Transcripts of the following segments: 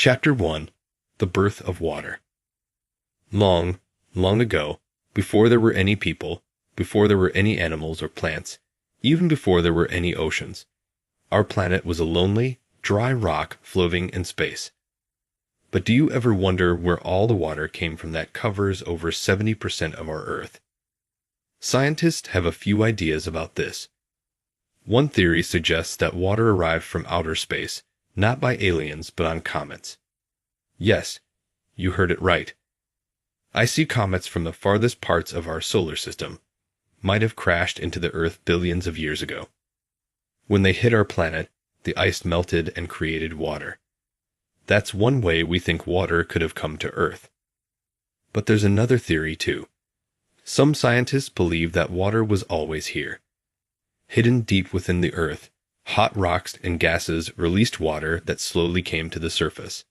Chapter 1: The Birth of Water. Long, long ago, before there were any people, before there were any animals or plants, even before there were any oceans, our planet was a lonely, dry rock floating in space. But do you ever wonder where all the water came from that covers over 70% of our Earth? Scientists have a few ideas about this. One theory suggests that water arrived from outer space, not by aliens but on comets. Yes, you heard it right. Icy comets from the farthest parts of our solar system might have crashed into the Earth billions of years ago. When they hit our planet, the ice melted and created water. That's one way we think water could have come to Earth. But there's another theory too. Some scientists believe that water was always here. Hidden deep within the Earth, hot rocks and gases released water that slowly came to the surface.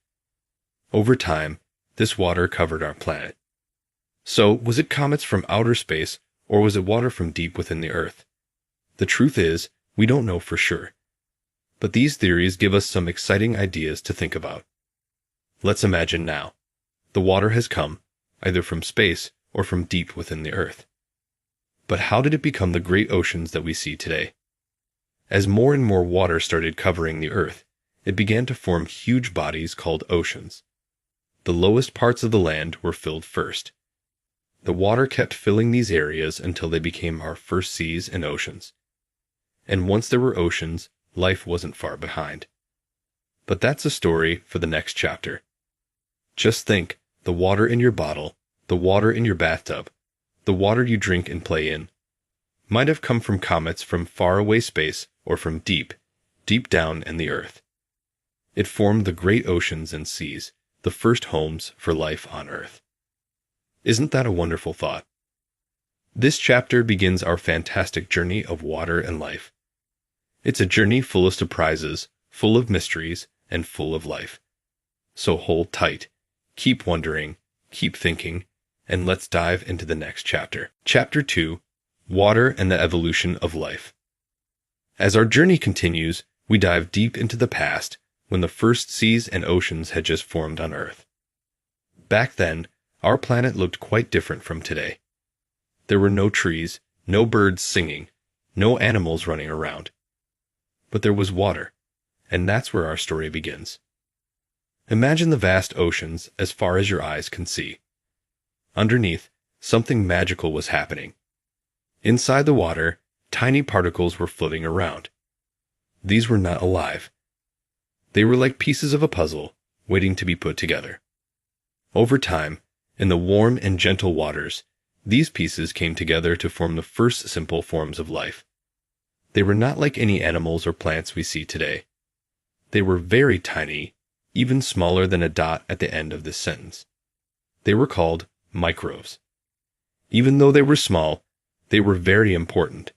Over time, this water covered our planet. So, was it comets from outer space, or was it water from deep within the Earth? The truth is, we don't know for sure. But these theories give us some exciting ideas to think about. Let's imagine now. The water has come, either from space or from deep within the Earth. But how did it become the great oceans that we see today? As more and more water started covering the Earth, it began to form huge bodies called oceans. The lowest parts of the land were filled first. The water kept filling these areas until they became our first seas and oceans. And once there were oceans, life wasn't far behind. But that's a story for the next chapter. Just think, the water in your bottle, the water in your bathtub, the water you drink and play in, might have come from comets from far away space or from deep, deep down in the Earth. It formed the great oceans and seas, the first homes for life on Earth. Isn't that a wonderful thought? This chapter begins our fantastic journey of water and life. It's a journey full of surprises, full of mysteries, and full of life. So hold tight, keep wondering, keep thinking, and let's dive into the next chapter. Chapter 2: Water and the Evolution of Life. As our journey continues, we dive deep into the past, when the first seas and oceans had just formed on Earth. Back then, our planet looked quite different from today. There were no trees, no birds singing, no animals running around. But there was water, and that's where our story begins. Imagine the vast oceans as far as your eyes can see. Underneath, something magical was happening. Inside the water, tiny particles were floating around. These were not alive. They were like pieces of a puzzle, waiting to be put together. Over time, in the warm and gentle waters, these pieces came together to form the first simple forms of life. They were not like any animals or plants we see today. They were very tiny, even smaller than a dot at the end of this sentence. They were called microbes. Even though they were small, they were very important.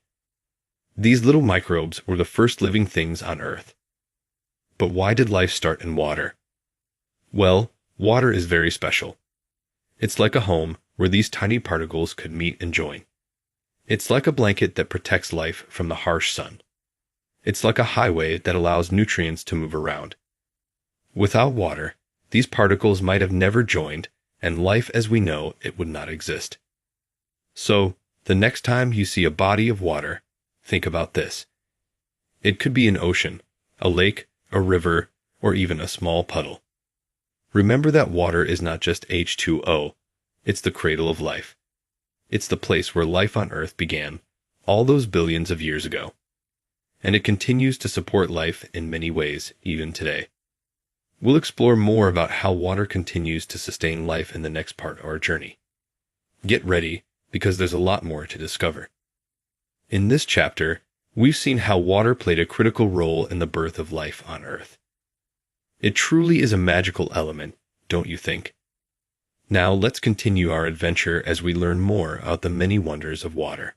These little microbes were the first living things on Earth. But why did life start in water? Well, water is very special. It's like a home where these tiny particles could meet and join. It's like a blanket that protects life from the harsh sun. It's like a highway that allows nutrients to move around. Without water, these particles might have never joined, and life as we know it would not exist. So, the next time you see a body of water, think about this. It could be an ocean, a lake, a river, or even a small puddle. Remember that water is not just H2O, it's the cradle of life. It's the place where life on Earth began, all those billions of years ago. And it continues to support life in many ways, even today. We'll explore more about how water continues to sustain life in the next part of our journey. Get ready, because there's a lot more to discover. In this chapter, we've seen how water played a critical role in the birth of life on Earth. It truly is a magical element, don't you think? Now let's continue our adventure as we learn more about the many wonders of water.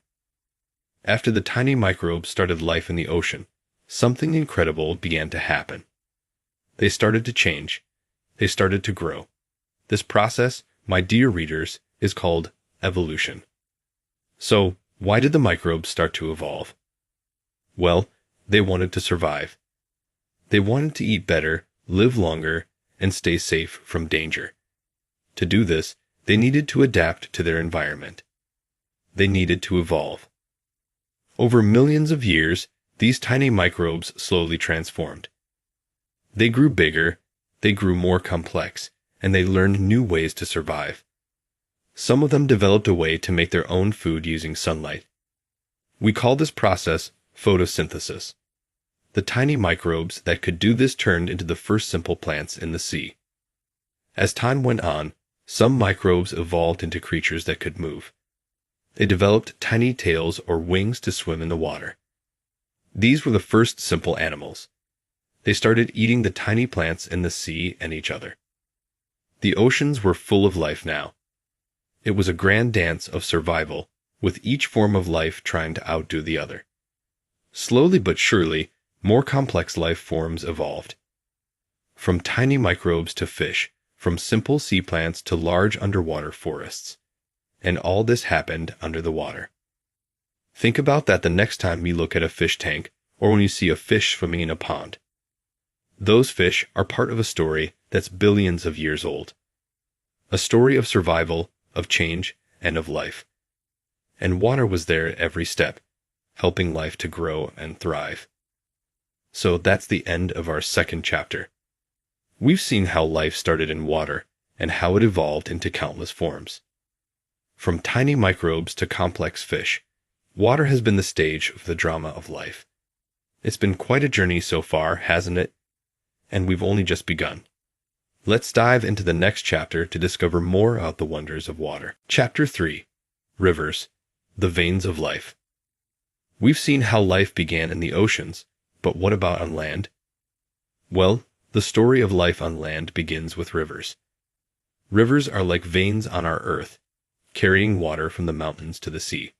After the tiny microbes started life in the ocean, something incredible began to happen. They started to change. They started to grow. This process, my dear readers, is called evolution. So, why did the microbes start to evolve? Well, they wanted to survive. They wanted to eat better, live longer, and stay safe from danger. To do this, they needed to adapt to their environment. They needed to evolve. Over millions of years, these tiny microbes slowly transformed. They grew bigger, they grew more complex, and they learned new ways to survive. Some of them developed a way to make their own food using sunlight. We call this process photosynthesis. The tiny microbes that could do this turned into the first simple plants in the sea. As time went on, some microbes evolved into creatures that could move. They developed tiny tails or wings to swim in the water. These were the first simple animals. They started eating the tiny plants in the sea and each other. The oceans were full of life now. It was a grand dance of survival, with each form of life trying to outdo the other. Slowly but surely, more complex life forms evolved. From tiny microbes to fish, from simple sea plants to large underwater forests. And all this happened under the water. Think about that the next time you look at a fish tank or when you see a fish swimming in a pond. Those fish are part of a story that's billions of years old. A story of survival, of change, and of life. And water was there at every step, helping life to grow and thrive. So that's the end of our second chapter. We've seen how life started in water and how it evolved into countless forms. From tiny microbes to complex fish, water has been the stage of the drama of life. It's been quite a journey so far, hasn't it? And we've only just begun. Let's dive into the next chapter to discover more about the wonders of water. Chapter 3. Rivers, the veins of life. We've seen how life began in the oceans, but what about on land? Well, the story of life on land begins with rivers. Rivers are like veins on our earth, carrying water from the mountains to the sea.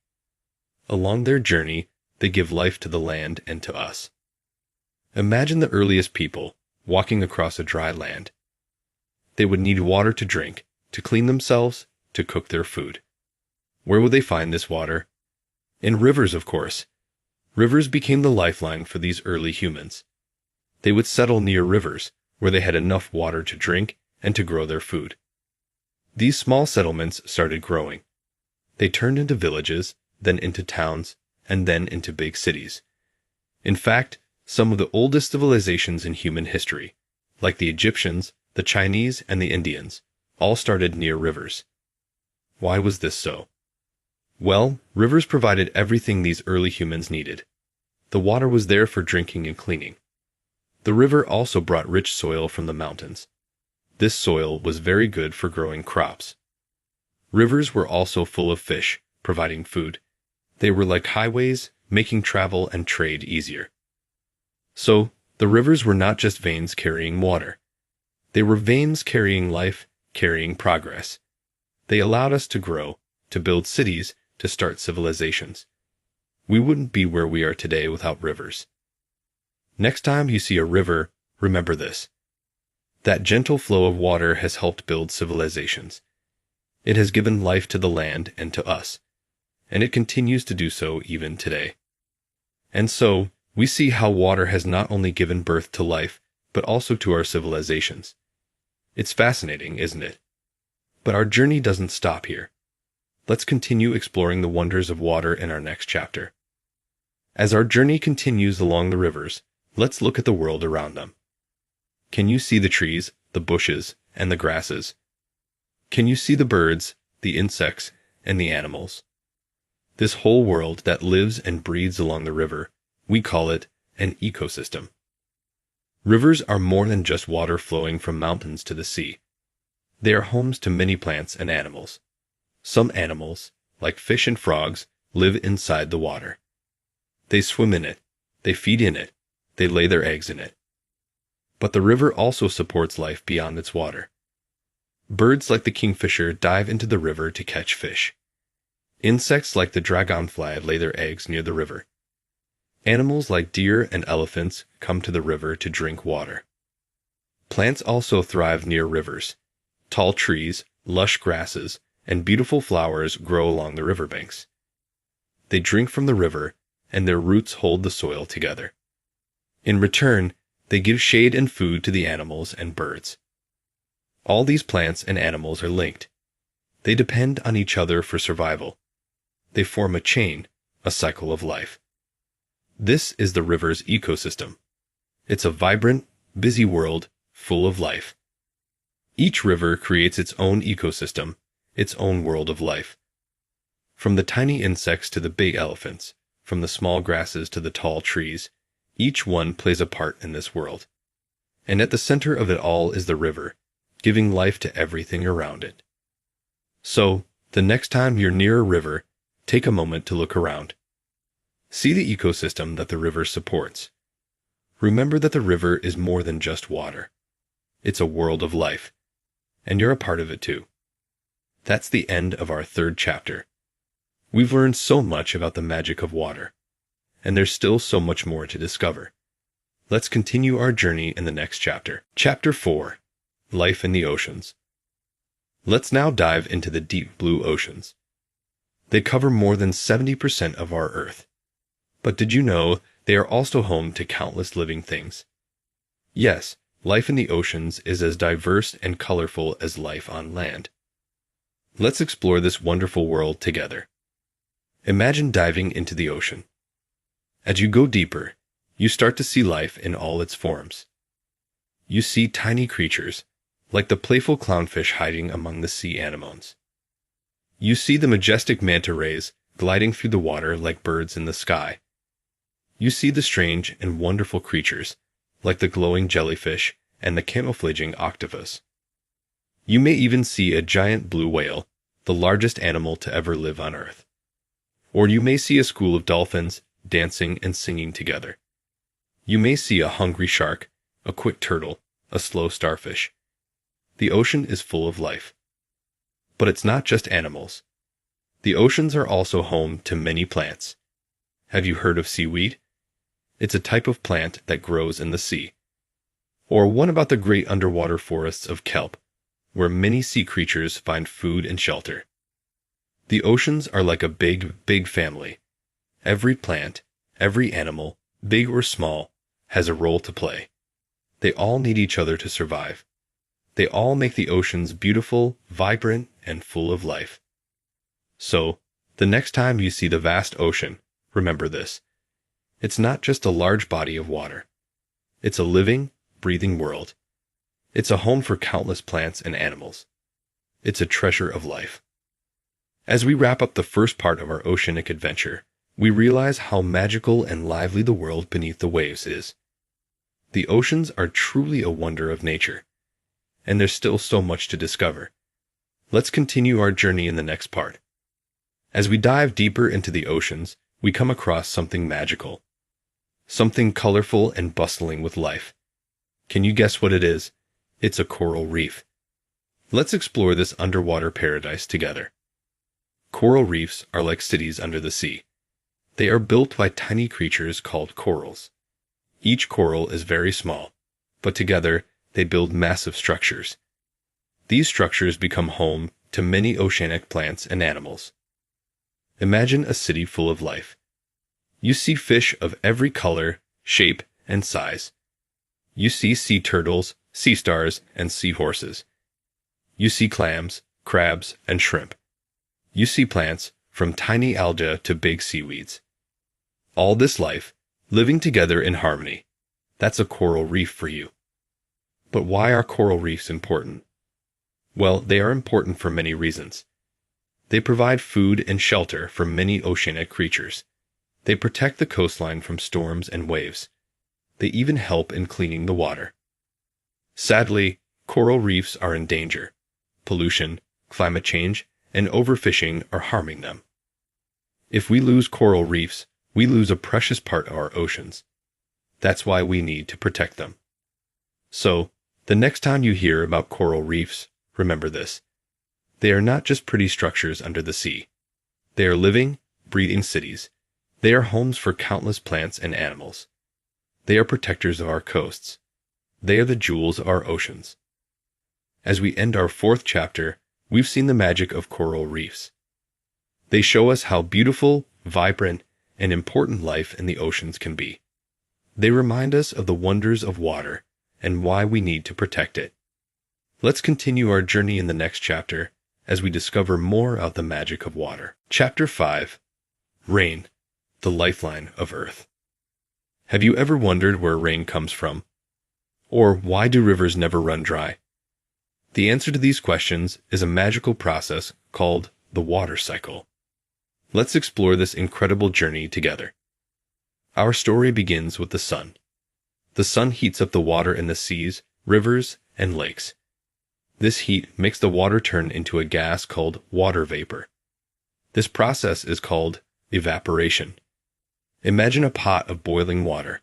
Along their journey, they give life to the land and to us. Imagine the earliest people walking across a dry land. They would need water to drink, to clean themselves, to cook their food. Where would they find this water? In rivers, of course. Rivers became the lifeline for these early humans. They would settle near rivers, where they had enough water to drink and to grow their food. These small settlements started growing. They turned into villages, then into towns, and then into big cities. In fact, some of the oldest civilizations in human history, like the Egyptians, the Chinese, and the Indians, all started near rivers. Why was this so? Well, rivers provided everything these early humans needed. The water was there for drinking and cleaning. The river also brought rich soil from the mountains. This soil was very good for growing crops. Rivers were also full of fish, providing food. They were like highways, making travel and trade easier. So, the rivers were not just veins carrying water. They were veins carrying life, carrying progress. They allowed us to grow, to build cities, to start civilizations. We wouldn't be where we are today without rivers. Next time you see a river, remember this. That gentle flow of water has helped build civilizations. It has given life to the land and to us, and it continues to do so even today. And so, we see how water has not only given birth to life, but also to our civilizations. It's fascinating, isn't it? But our journey doesn't stop here. Let's continue exploring the wonders of water in our next chapter. As our journey continues along the rivers, let's look at the world around them. Can you see the trees, the bushes, and the grasses? Can you see the birds, the insects, and the animals? This whole world that lives and breathes along the river, we call it an ecosystem. Rivers are more than just water flowing from mountains to the sea. They are homes to many plants and animals. Some animals, like fish and frogs, live inside the water. They swim in it, they feed in it, they lay their eggs in it. But the river also supports life beyond its water. Birds like the kingfisher dive into the river to catch fish. Insects like the dragonfly lay their eggs near the river. Animals like deer and elephants come to the river to drink water. Plants also thrive near rivers. Tall trees, lush grasses, and beautiful flowers grow along the riverbanks. They drink from the river, and their roots hold the soil together. In return, they give shade and food to the animals and birds. All these plants and animals are linked. They depend on each other for survival. They form a chain, a cycle of life. This is the river's ecosystem. It's a vibrant, busy world full of life. Each river creates its own ecosystem, its own world of life. From the tiny insects to the big elephants, from the small grasses to the tall trees, each one plays a part in this world. And at the center of it all is the river, giving life to everything around it. So, the next time you're near a river, take a moment to look around. See the ecosystem that the river supports. Remember that the river is more than just water. It's a world of life, and you're a part of it too. That's the end of our 3rd chapter. We've learned so much about the magic of water, and there's still so much more to discover. Let's continue our journey in the next chapter. Chapter 4. Life in the Oceans. Let's now dive into the deep blue oceans. They cover more than 70% of our Earth. But did you know they are also home to countless living things? Yes, life in the oceans is as diverse and colorful as life on land. Let's explore this wonderful world together. Imagine diving into the ocean. As you go deeper, you start to see life in all its forms. You see tiny creatures, like the playful clownfish hiding among the sea anemones. You see the majestic manta rays gliding through the water like birds in the sky. You see the strange and wonderful creatures, like the glowing jellyfish and the camouflaging octopus. You may even see a giant blue whale, the largest animal to ever live on Earth. Or you may see a school of dolphins dancing and singing together. You may see a hungry shark, a quick turtle, a slow starfish. The ocean is full of life. But it's not just animals. The oceans are also home to many plants. Have you heard of seaweed? It's a type of plant that grows in the sea. Or what about the great underwater forests of kelp, where many sea creatures find food and shelter? The oceans are like a big, big family. Every plant, every animal, big or small, has a role to play. They all need each other to survive. They all make the oceans beautiful, vibrant, and full of life. So, the next time you see the vast ocean, remember this. It's not just a large body of water. It's a living, breathing world. It's a home for countless plants and animals. It's a treasure of life. As we wrap up the first part of our oceanic adventure, we realize how magical and lively the world beneath the waves is. The oceans are truly a wonder of nature, and there's still so much to discover. Let's continue our journey in the next part. As we dive deeper into the oceans, we come across something magical. Something colorful and bustling with life. Can you guess what it is? It's a coral reef. Let's explore this underwater paradise together. Coral reefs are like cities under the sea. They are built by tiny creatures called corals. Each coral is very small, but together they build massive structures. These structures become home to many oceanic plants and animals. Imagine a city full of life. You see fish of every color, shape, and size. You see sea turtles, sea stars, and seahorses. You see clams, crabs, and shrimp. You see plants, from tiny algae to big seaweeds. All this life, living together in harmony. That's a coral reef for you. But why are coral reefs important? Well, they are important for many reasons. They provide food and shelter for many oceanic creatures. They protect the coastline from storms and waves. They even help in cleaning the water. Sadly, coral reefs are in danger. Pollution, climate change, and overfishing are harming them. If we lose coral reefs, we lose a precious part of our oceans. That's why we need to protect them. So, the next time you hear about coral reefs, remember this. They are not just pretty structures under the sea. They are living, breathing cities. They are homes for countless plants and animals. They are protectors of our coasts. They are the jewels of our oceans. As we end our 4th chapter, we've seen the magic of coral reefs. They show us how beautiful, vibrant, and important life in the oceans can be. They remind us of the wonders of water and why we need to protect it. Let's continue our journey in the next chapter as we discover more of the magic of water. Chapter 5. Rain, the lifeline of Earth. Have you ever wondered where rain comes from? Or why do rivers never run dry? The answer to these questions is a magical process called the water cycle. Let's explore this incredible journey together. Our story begins with the sun. The sun heats up the water in the seas, rivers, and lakes. This heat makes the water turn into a gas called water vapor. This process is called evaporation. Imagine a pot of boiling water.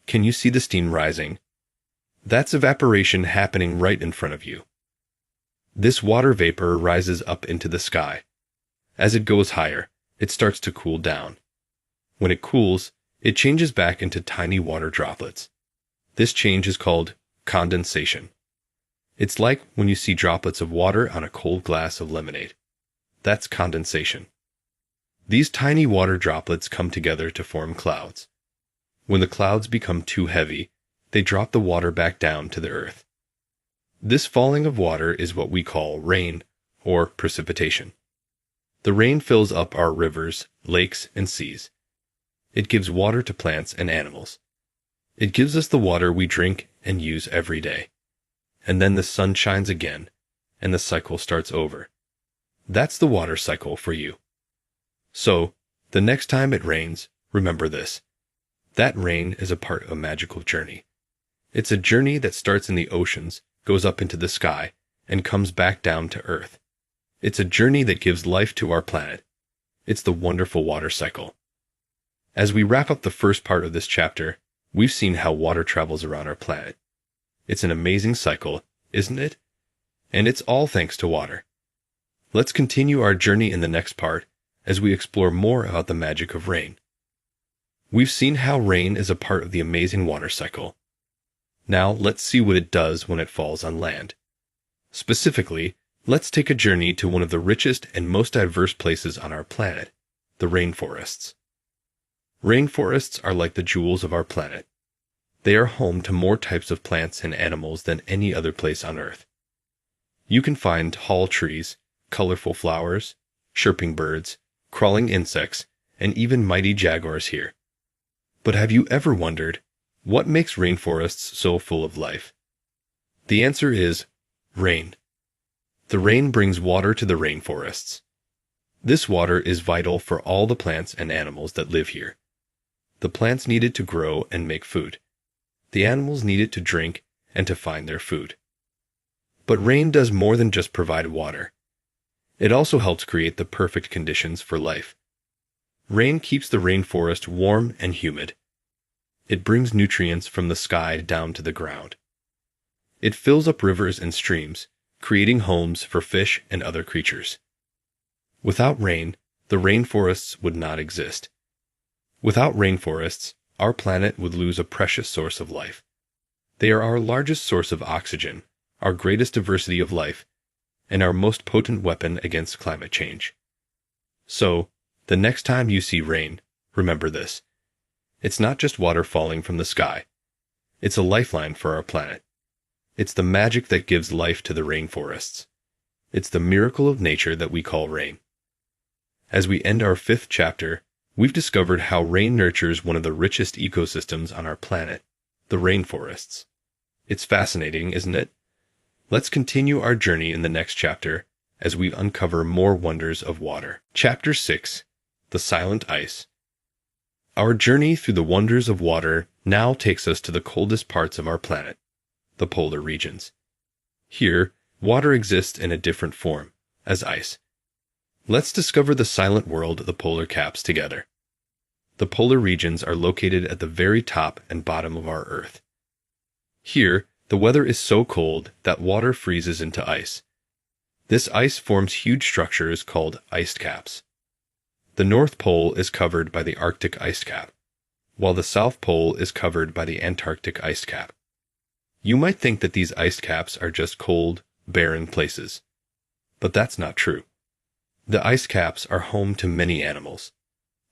Can you see the steam rising? That's evaporation happening right in front of you. This water vapor rises up into the sky. As it goes higher, it starts to cool down. When it cools, it changes back into tiny water droplets. This change is called condensation. It's like when you see droplets of water on a cold glass of lemonade. That's condensation. These tiny water droplets come together to form clouds. When the clouds become too heavy, they drop the water back down to the earth. This falling of water is what we call rain, or precipitation. The rain fills up our rivers, lakes, and seas. It gives water to plants and animals. It gives us the water we drink and use every day. And then the sun shines again, and the cycle starts over. That's the water cycle for you. So, the next time it rains, remember this. That rain is a part of a magical journey. It's a journey that starts in the oceans, goes up into the sky, and comes back down to Earth. It's a journey that gives life to our planet. It's the wonderful water cycle. As we wrap up the first part of this chapter, we've seen how water travels around our planet. It's an amazing cycle, isn't it? And it's all thanks to water. Let's continue our journey in the next part as we explore more about the magic of rain. We've seen how rain is a part of the amazing water cycle. Now let's see what it does when it falls on land. Specifically, let's take a journey to one of the richest and most diverse places on our planet, the rainforests. Rainforests are like the jewels of our planet. They are home to more types of plants and animals than any other place on Earth. You can find tall trees, colorful flowers, chirping birds, crawling insects, and even mighty jaguars here. But have you ever wondered, what makes rainforests so full of life? The answer is rain. The rain brings water to the rainforests. This water is vital for all the plants and animals that live here. The plants need it to grow and make food. The animals need it to drink and to find their food. But rain does more than just provide water. It also helps create the perfect conditions for life. Rain keeps the rainforest warm and humid. It brings nutrients from the sky down to the ground. It fills up rivers and streams, creating homes for fish and other creatures. Without rain, the rainforests would not exist. Without rainforests, our planet would lose a precious source of life. They are our largest source of oxygen, our greatest diversity of life, and our most potent weapon against climate change. So, the next time you see rain, remember this. It's not just water falling from the sky. It's a lifeline for our planet. It's the magic that gives life to the rainforests. It's the miracle of nature that we call rain. As we end our 5th chapter, we've discovered how rain nurtures one of the richest ecosystems on our planet, the rainforests. It's fascinating, isn't it? Let's continue our journey in the next chapter as we uncover more wonders of water. Chapter 6. The Silent Ice. Our journey through the wonders of water now takes us to the coldest parts of our planet, the polar regions. Here, water exists in a different form, as ice. Let's discover the silent world of the polar caps together. The polar regions are located at the very top and bottom of our Earth. Here, the weather is so cold that water freezes into ice. This ice forms huge structures called ice caps. The North Pole is covered by the Arctic ice cap, while the South Pole is covered by the Antarctic ice cap. You might think that these ice caps are just cold, barren places. But that's not true. The ice caps are home to many animals.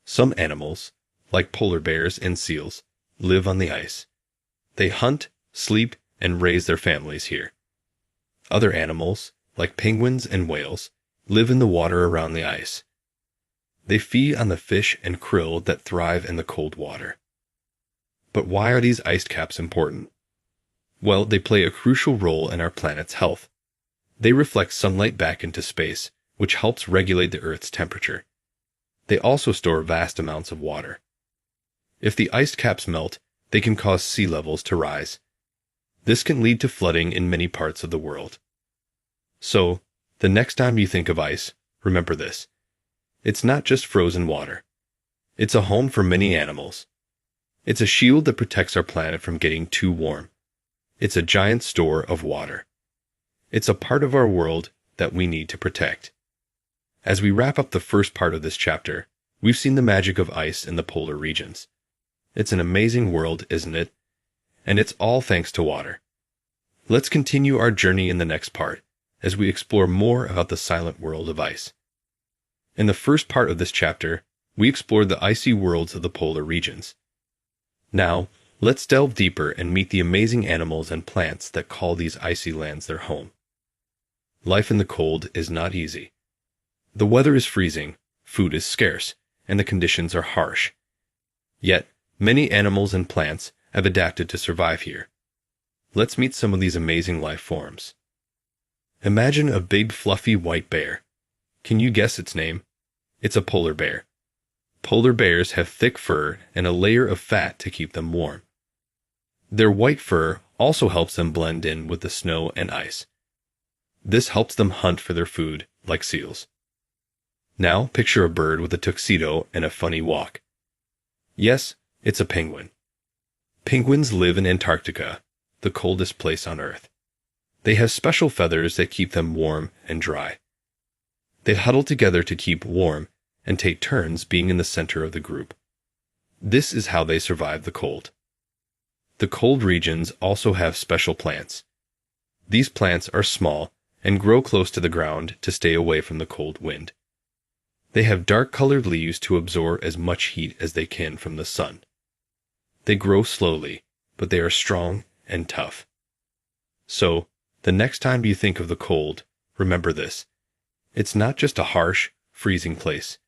Some animals, like polar bears and seals, live on the ice. They hunt, sleep, and raise their families here. Other animals, like penguins and whales, live in the water around the ice. They feed on the fish and krill that thrive in the cold water. But why are these ice caps important? Well, they play a crucial role in our planet's health. They reflect sunlight back into space, which helps regulate the Earth's temperature. They also store vast amounts of water. If the ice caps melt, they can cause sea levels to rise. This can lead to flooding in many parts of the world. So, the next time you think of ice, remember this. It's not just frozen water. It's a home for many animals. It's a shield that protects our planet from getting too warm. It's a giant store of water. It's a part of our world that we need to protect. As we wrap up the first part of this chapter, we've seen the magic of ice in the polar regions. It's an amazing world, isn't it? And it's all thanks to water. Let's continue our journey in the next part, as we explore more about the silent world of ice. In the first part of this chapter, we explored the icy worlds of the polar regions. Now, let's delve deeper and meet the amazing animals and plants that call these icy lands their home. Life in the cold is not easy. The weather is freezing, food is scarce, and the conditions are harsh. Yet, many animals and plants have adapted to survive here. Let's meet some of these amazing life forms. Imagine a big fluffy white bear. Can you guess its name? It's a polar bear. Polar bears have thick fur and a layer of fat to keep them warm. Their white fur also helps them blend in with the snow and ice. This helps them hunt for their food, like seals. Now picture a bird with a tuxedo and a funny walk. Yes, it's a penguin. Penguins live in Antarctica, the coldest place on Earth. They have special feathers that keep them warm and dry. They huddle together to keep warm and take turns being in the center of the group. This is how they survive the cold. The cold regions also have special plants. These plants are small and grow close to the ground to stay away from the cold wind. They have dark-colored leaves to absorb as much heat as they can from the sun. They grow slowly, but they are strong and tough. So, the next time you think of the cold, remember this. It's not just a harsh, freezing place.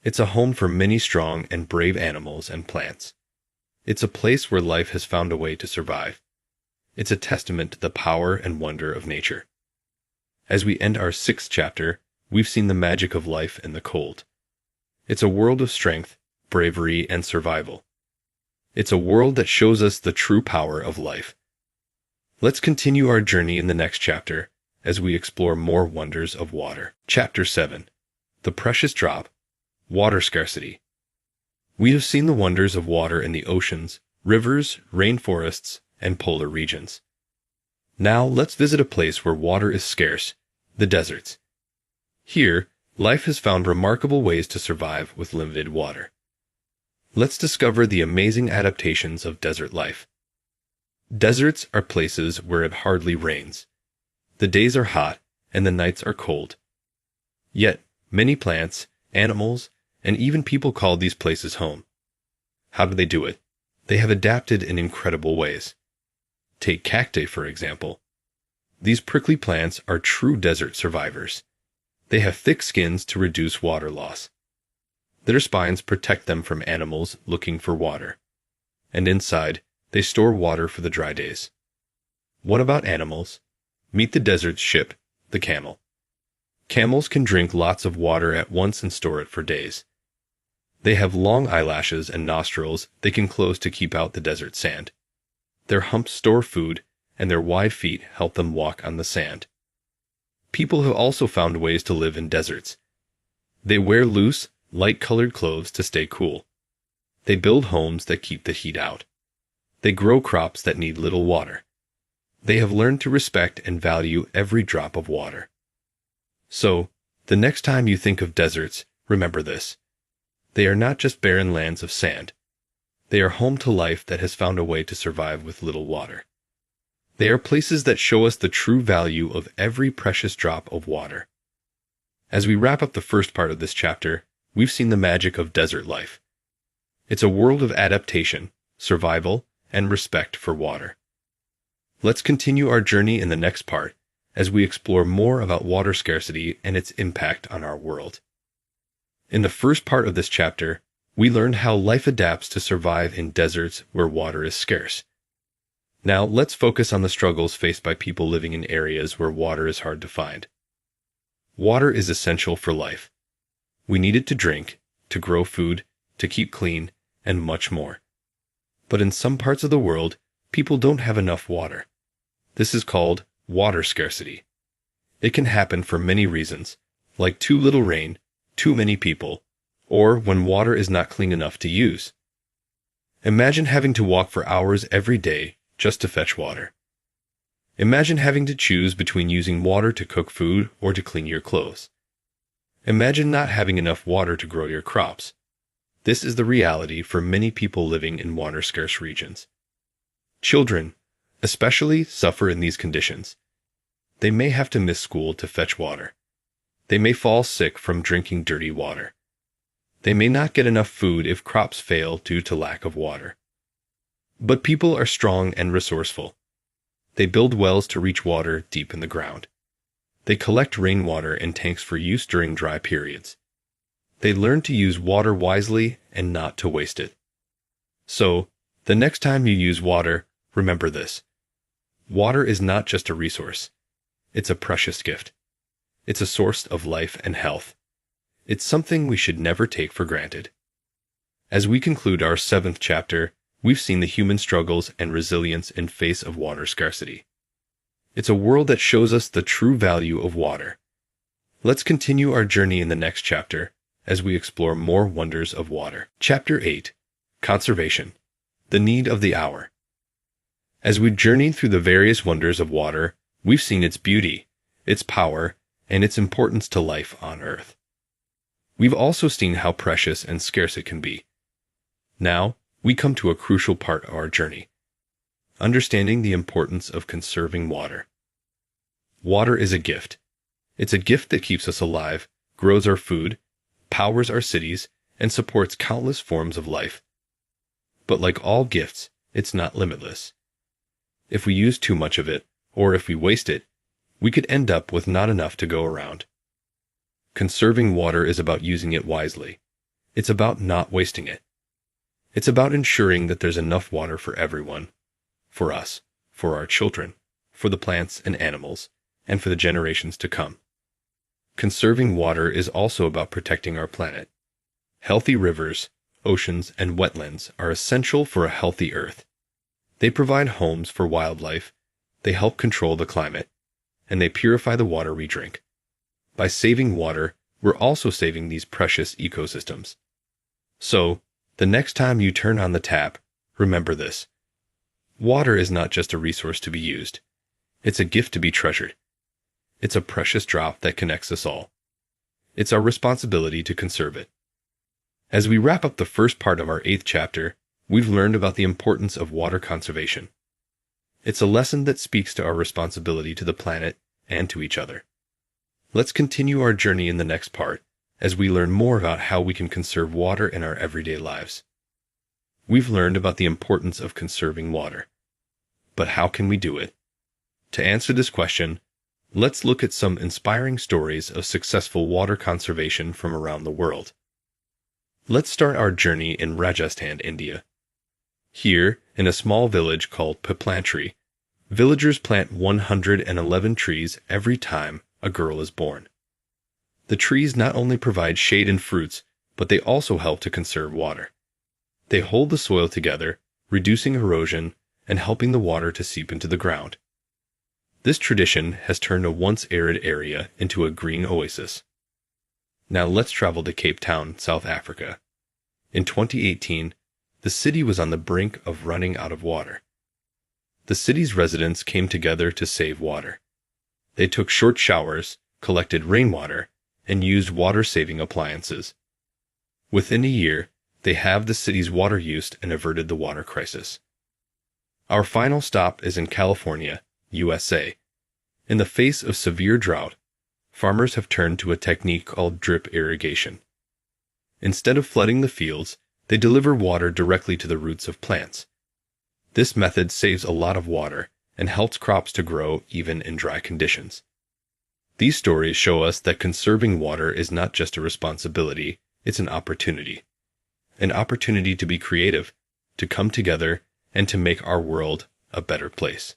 It's a home for many strong and brave animals and plants. It's a place where life has found a way to survive. It's a testament to the power and wonder of nature. As we end our sixth chapter, we've seen the magic of life in the cold. It's a world of strength, bravery, and survival. It's a world that shows us the true power of life. Let's continue our journey in the next chapter as we explore more wonders of water. Chapter 7. The Precious Drop. Water Scarcity. We have seen the wonders of water in the oceans, rivers, rainforests, and polar regions. Now let's visit a place where water is scarce, the deserts. Here, life has found remarkable ways to survive with limited water. Let's discover the amazing adaptations of desert life. Deserts are places where it hardly rains. The days are hot and the nights are cold. Yet, many plants, animals, and even people call these places home. How do they do it? They have adapted in incredible ways. Take cacti, for example. These prickly plants are true desert survivors. They have thick skins to reduce water loss. Their spines protect them from animals looking for water. And inside, they store water for the dry days. What about animals? Meet the desert's ship, the camel. Camels can drink lots of water at once and store it for days. They have long eyelashes and nostrils they can close to keep out the desert sand. Their humps store food, and their wide feet help them walk on the sand. People have also found ways to live in deserts. They wear loose, light-colored clothes to stay cool. They build homes that keep the heat out. They grow crops that need little water. They have learned to respect and value every drop of water. So, the next time you think of deserts, remember this. They are not just barren lands of sand. They are home to life that has found a way to survive with little water. They are places that show us the true value of every precious drop of water. As we wrap up the first part of this chapter, we've seen the magic of desert life. It's a world of adaptation, survival, and respect for water. Let's continue our journey in the next part as we explore more about water scarcity and its impact on our world. In the first part of this chapter, we learned how life adapts to survive in deserts where water is scarce. Now, let's focus on the struggles faced by people living in areas where water is hard to find. Water is essential for life. We need it to drink, to grow food, to keep clean, and much more. But in some parts of the world, people don't have enough water. This is called water scarcity. It can happen for many reasons, like too little rain, too many people, or when water is not clean enough to use. Imagine having to walk for hours every day just to fetch water. Imagine having to choose between using water to cook food or to clean your clothes. Imagine not having enough water to grow your crops. This is the reality for many people living in water-scarce regions. Children, especially, suffer in these conditions. They may have to miss school to fetch water. They may fall sick from drinking dirty water. They may not get enough food if crops fail due to lack of water. But people are strong and resourceful. They build wells to reach water deep in the ground. They collect rainwater in tanks for use during dry periods. They learn to use water wisely and not to waste it. So, the next time you use water, remember this. Water is not just a resource. It's a precious gift. It's a source of life and health. It's something we should never take for granted. As we conclude our 7th chapter, we've seen the human struggles and resilience in face of water scarcity. It's a world that shows us the true value of water. Let's continue our journey in the next chapter as we explore more wonders of water. Chapter 8. Conservation. The Need of the Hour. As we journeyed through the various wonders of water, we've seen its beauty, its power, and its importance to life on Earth. We've also seen how precious and scarce it can be. Now, we come to a crucial part of our journey. Understanding the importance of conserving water. Water is a gift. It's a gift that keeps us alive, grows our food, powers our cities, and supports countless forms of life. But like all gifts, it's not limitless. If we use too much of it, or if we waste it, we could end up with not enough to go around. Conserving water is about using it wisely. It's about not wasting it. It's about ensuring that there's enough water for everyone, for us, for our children, for the plants and animals, and for the generations to come. Conserving water is also about protecting our planet. Healthy rivers, oceans, and wetlands are essential for a healthy Earth. They provide homes for wildlife, they help control the climate, and they purify the water we drink. By saving water, we're also saving these precious ecosystems. So, the next time you turn on the tap, remember this. Water is not just a resource to be used. It's a gift to be treasured. It's a precious drop that connects us all. It's our responsibility to conserve it. As we wrap up the first part of our 8th chapter, we've learned about the importance of water conservation. It's a lesson that speaks to our responsibility to the planet and to each other. Let's continue our journey in the next part as we learn more about how we can conserve water in our everyday lives. We've learned about the importance of conserving water. But how can we do it? To answer this question, let's look at some inspiring stories of successful water conservation from around the world. Let's start our journey in Rajasthan, India. Here, in a small village called Piplantry, villagers plant 111 trees every time a girl is born. The trees not only provide shade and fruits, but they also help to conserve water. They hold the soil together, reducing erosion and helping the water to seep into the ground. This tradition has turned a once arid area into a green oasis. Now let's travel to Cape Town, South Africa. In 2018, the city was on the brink of running out of water. The city's residents came together to save water. They took short showers, collected rainwater, and used water-saving appliances. Within a year, they halved the city's water use and averted the water crisis. Our final stop is in California, USA. In the face of severe drought, farmers have turned to a technique called drip irrigation. Instead of flooding the fields, they deliver water directly to the roots of plants. This method saves a lot of water and helps crops to grow even in dry conditions. These stories show us that conserving water is not just a responsibility, it's an opportunity. An opportunity to be creative, to come together, and to make our world a better place.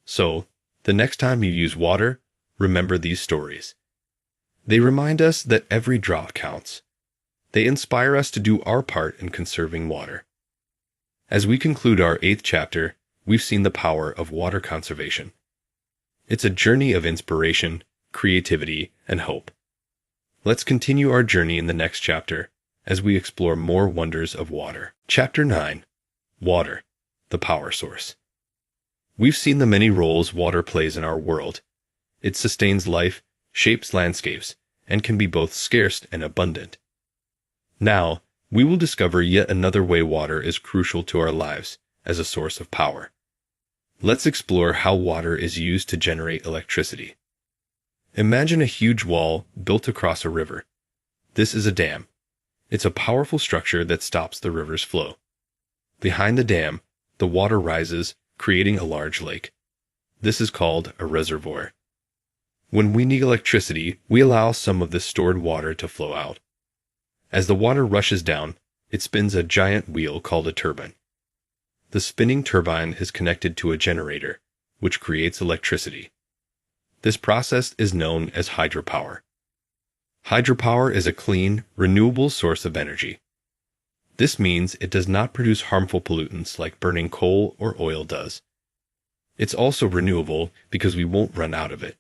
So, the next time you use water, remember these stories. They remind us that every drop counts. They inspire us to do our part in conserving water. As we conclude our 8th chapter, we've seen the power of water conservation. It's a journey of inspiration, creativity, and hope. Let's continue our journey in the next chapter as we explore more wonders of water. Chapter 9. Water, the power source. We've seen the many roles water plays in our world. It sustains life, shapes landscapes, and can be both scarce and abundant. Now, we will discover yet another way water is crucial to our lives as a source of power. Let's explore how water is used to generate electricity. Imagine a huge wall built across a river. This is a dam. It's a powerful structure that stops the river's flow. Behind the dam, the water rises, creating a large lake. This is called a reservoir. When we need electricity, we allow some of this stored water to flow out. As the water rushes down, it spins a giant wheel called a turbine. The spinning turbine is connected to a generator, which creates electricity. This process is known as hydropower. Hydropower is a clean, renewable source of energy. This means it does not produce harmful pollutants like burning coal or oil does. It's also renewable because we won't run out of it.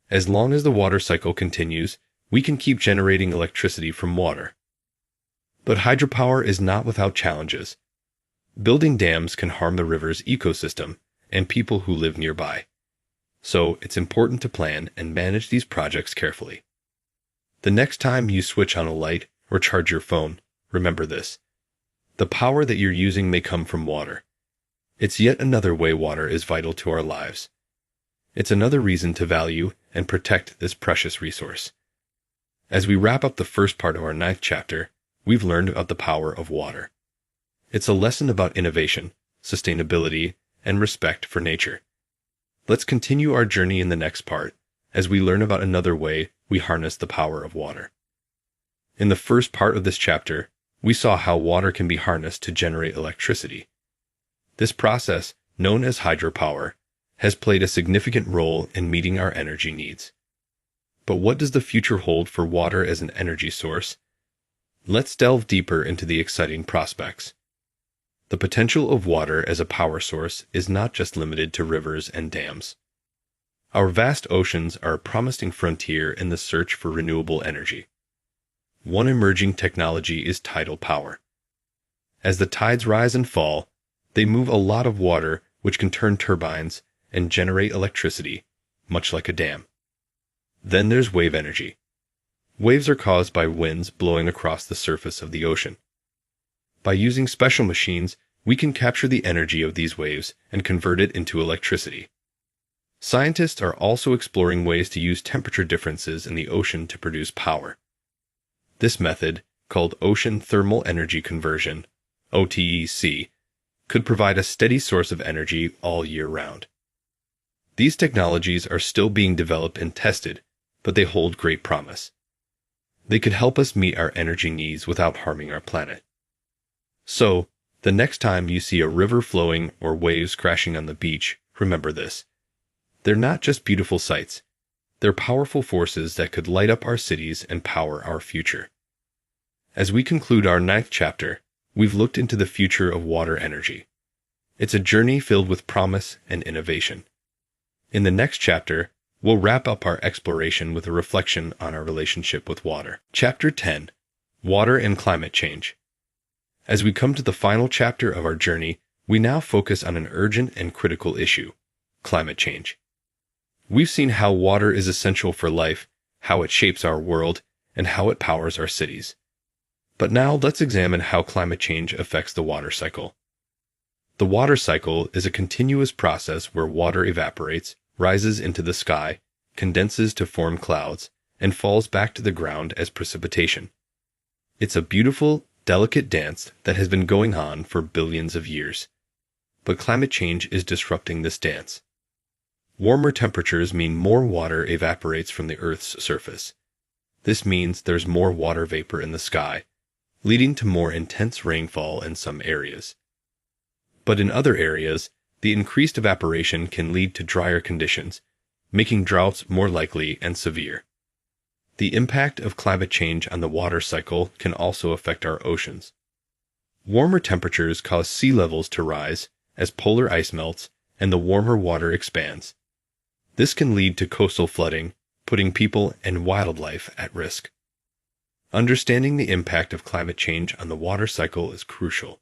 As long as the water cycle continues, we can keep generating electricity from water. But hydropower is not without challenges. Building dams can harm the river's ecosystem and people who live nearby. So it's important to plan and manage these projects carefully. The next time you switch on a light or charge your phone, remember this. The power that you're using may come from water. It's yet another way water is vital to our lives. It's another reason to value and protect this precious resource. As we wrap up the first part of our 9th chapter, we've learned about the power of water. It's a lesson about innovation, sustainability, and respect for nature. Let's continue our journey in the next part as we learn about another way we harness the power of water. In the first part of this chapter, we saw how water can be harnessed to generate electricity. This process, known as hydropower, has played a significant role in meeting our energy needs. But what does the future hold for water as an energy source? Let's delve deeper into the exciting prospects. The potential of water as a power source is not just limited to rivers and dams. Our vast oceans are a promising frontier in the search for renewable energy. One emerging technology is tidal power. As the tides rise and fall, they move a lot of water which can turn turbines and generate electricity, much like a dam. Then there's wave energy. Waves are caused by winds blowing across the surface of the ocean. By using special machines, we can capture the energy of these waves and convert it into electricity. Scientists are also exploring ways to use temperature differences in the ocean to produce power. This method, called Ocean Thermal Energy Conversion, OTEC, could provide a steady source of energy all year round. These technologies are still being developed and tested, but they hold great promise. They could help us meet our energy needs without harming our planet. So, the next time you see a river flowing or waves crashing on the beach, remember this. They're not just beautiful sights. They're powerful forces that could light up our cities and power our future. As we conclude our 9th chapter, we've looked into the future of water energy. It's a journey filled with promise and innovation. In the next chapter, we'll wrap up our exploration with a reflection on our relationship with water. Chapter 10. Water and Climate Change. As we come to the final chapter of our journey, we now focus on an urgent and critical issue: climate change. We've seen how water is essential for life, how it shapes our world, and how it powers our cities. But now let's examine how climate change affects the water cycle. The water cycle is a continuous process where water evaporates, rises into the sky, condenses to form clouds, and falls back to the ground as precipitation. It's a beautiful, delicate dance that has been going on for billions of years. but climate change is disrupting this dance. Warmer temperatures mean more water evaporates from the Earth's surface. This means there's more water vapor in the sky, leading to more intense rainfall in some areas. But in other areas, the increased evaporation can lead to drier conditions, making droughts more likely and severe. The impact of climate change on the water cycle can also affect our oceans. Warmer temperatures cause sea levels to rise as polar ice melts and the warmer water expands. This can lead to coastal flooding, putting people and wildlife at risk. Understanding the impact of climate change on the water cycle is crucial.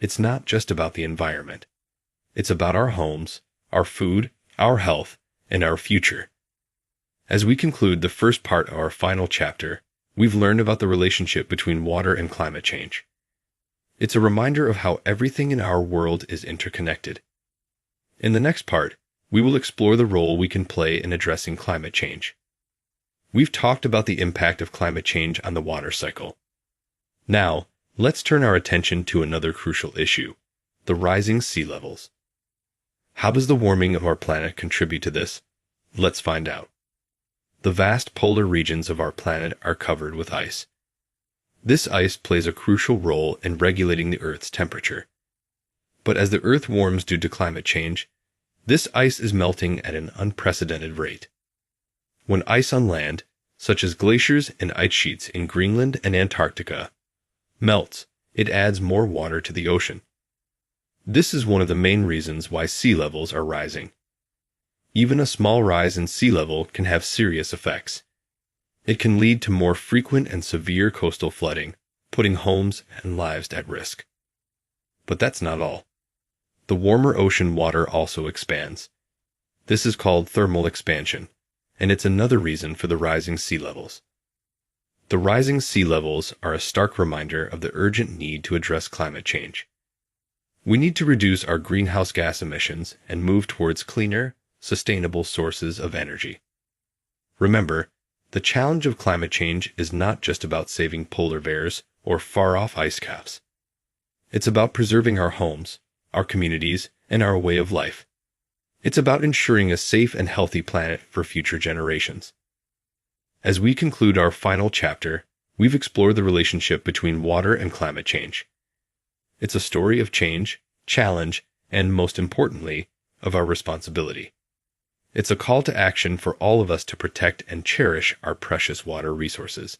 It's not just about the environment. It's about our homes, our food, our health, and our future. As we conclude the first part of our final chapter, we've learned about the relationship between water and climate change. It's a reminder of how everything in our world is interconnected. In the next part, we will explore the role we can play in addressing climate change. We've talked about the impact of climate change on the water cycle. Now, let's turn our attention to another crucial issue, the rising sea levels. How does the warming of our planet contribute to this? Let's find out. The vast polar regions of our planet are covered with ice. This ice plays a crucial role in regulating the Earth's temperature. But as the Earth warms due to climate change, this ice is melting at an unprecedented rate. When ice on land, such as glaciers and ice sheets in Greenland and Antarctica, melts, it adds more water to the ocean. This is one of the main reasons why sea levels are rising. Even a small rise in sea level can have serious effects. It can lead to more frequent and severe coastal flooding, putting homes and lives at risk. But that's not all. The warmer ocean water also expands. This is called thermal expansion, and it's another reason for the rising sea levels. The rising sea levels are a stark reminder of the urgent need to address climate change. We need to reduce our greenhouse gas emissions and move towards cleaner, sustainable sources of energy. Remember, the challenge of climate change is not just about saving polar bears or far-off ice caps. It's about preserving our homes, our communities, and our way of life. It's about ensuring a safe and healthy planet for future generations. As we conclude our final chapter, we've explored the relationship between water and climate change. It's a story of change, challenge, and most importantly, of our responsibility. It's a call to action for all of us to protect and cherish our precious water resources.